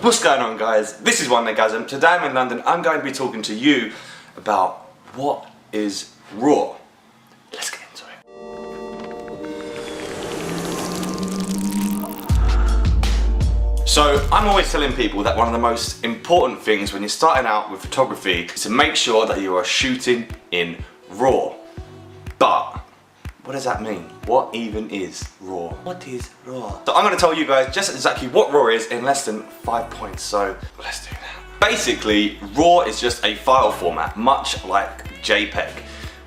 What's going on, guys? This is Wondergasm. Today I'm in London. I'm going to be talking to you about what is RAW. Let's get into it. So I'm always telling people that one of the most important things when you're starting out with photography is to make sure that you are shooting in RAW. But what does that mean? What even is RAW? What is RAW? So I'm going to tell you guys just exactly what RAW is in less than 5 points, so let's do that. Basically, RAW is just a file format, much like JPEG,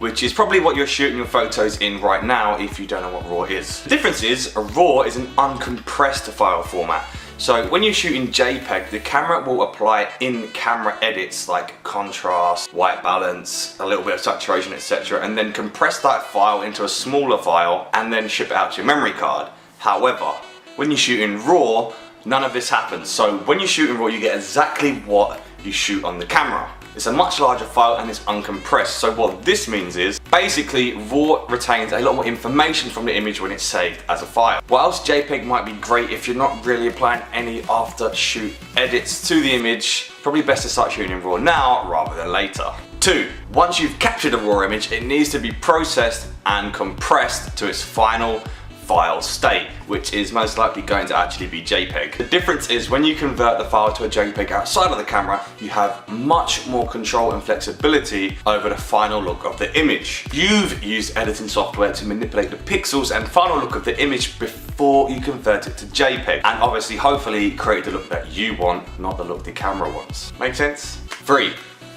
which is probably what you're shooting your photos in right now if you don't know what RAW is. The difference is, a RAW is an uncompressed file format. So when you shoot in JPEG, the camera will apply in-camera edits like contrast, white balance, a little bit of saturation, etc. and then compress that file into a smaller file and then ship it out to your memory card. However, when you shoot in RAW, none of this happens. So when you shoot in RAW, you get exactly what you shoot on the camera. It's a much larger file and it's uncompressed. So what this means is, basically RAW retains a lot more information from the image when it's saved as a file. Whilst JPEG might be great if you're not really applying any after shoot edits to the image, probably best to start shooting in RAW now rather than later. 2. Once you've captured a RAW image, it needs to be processed and compressed to its final file state, which is most likely going to actually be JPEG. The difference is when you convert the file to a JPEG outside of the camera, you have much more control and flexibility over the final look of the image. You've used editing software to manipulate the pixels and final look of the image before you convert it to JPEG, and obviously hopefully create the look that you want, not the look the camera wants. Make sense? 3.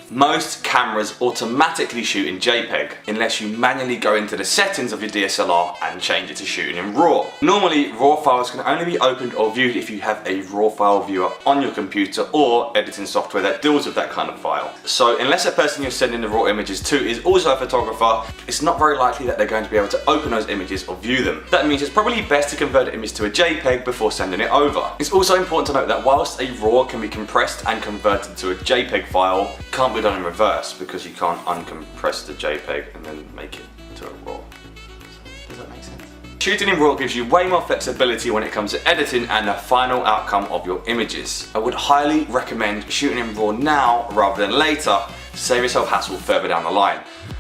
Most cameras automatically shoot in JPEG unless you manually go into the settings of your DSLR and change it to shooting in RAW. Normally, RAW files can only be opened or viewed if you have a RAW file viewer on your computer or editing software that deals with that kind of file. So unless a person you're sending the RAW images to is also a photographer, it's not very likely that they're going to be able to open those images or view them. That means it's probably best to convert the image to a JPEG before sending it over. It's also important to note that whilst a RAW can be compressed and converted to a JPEG file, it can't be done in reverse because you can't uncompress the JPEG and then make it into a RAW. Does that make sense? Shooting in RAW gives you way more flexibility when it comes to editing and the final outcome of your images. I would highly recommend shooting in RAW now rather than later to save yourself hassle further down the line.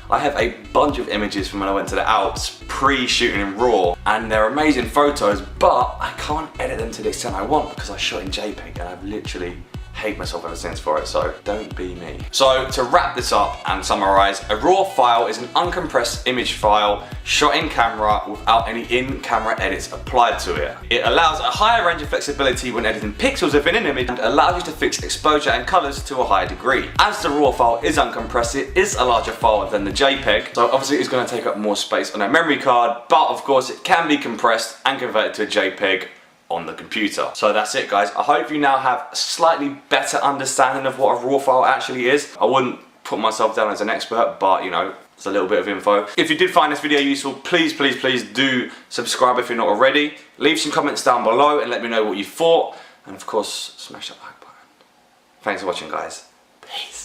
I have a bunch of images from when I went to the Alps pre-shooting in RAW and they're amazing photos, but I can't edit them to the extent I want because I shot in JPEG and I've literally hate myself ever since for it, so don't be me. So to wrap this up and summarize, a RAW file is an uncompressed image file shot in camera without any in-camera edits applied to it. It allows a higher range of flexibility when editing pixels within an image and allows you to fix exposure and colors to a higher degree. As the RAW file is uncompressed, it is a larger file than the JPEG, so obviously it's going to take up more space on a memory card, but of course it can be compressed and converted to a JPEG on the computer. So that's it, guys. I hope you now have a slightly better understanding of what a RAW file actually is. I wouldn't put myself down as an expert, but you know, it's a little bit of info. If you did find this video useful, please do subscribe if you're not already. Leave some comments down below and let me know what you thought. And of course, smash that like button. Thanks for watching, guys. Peace.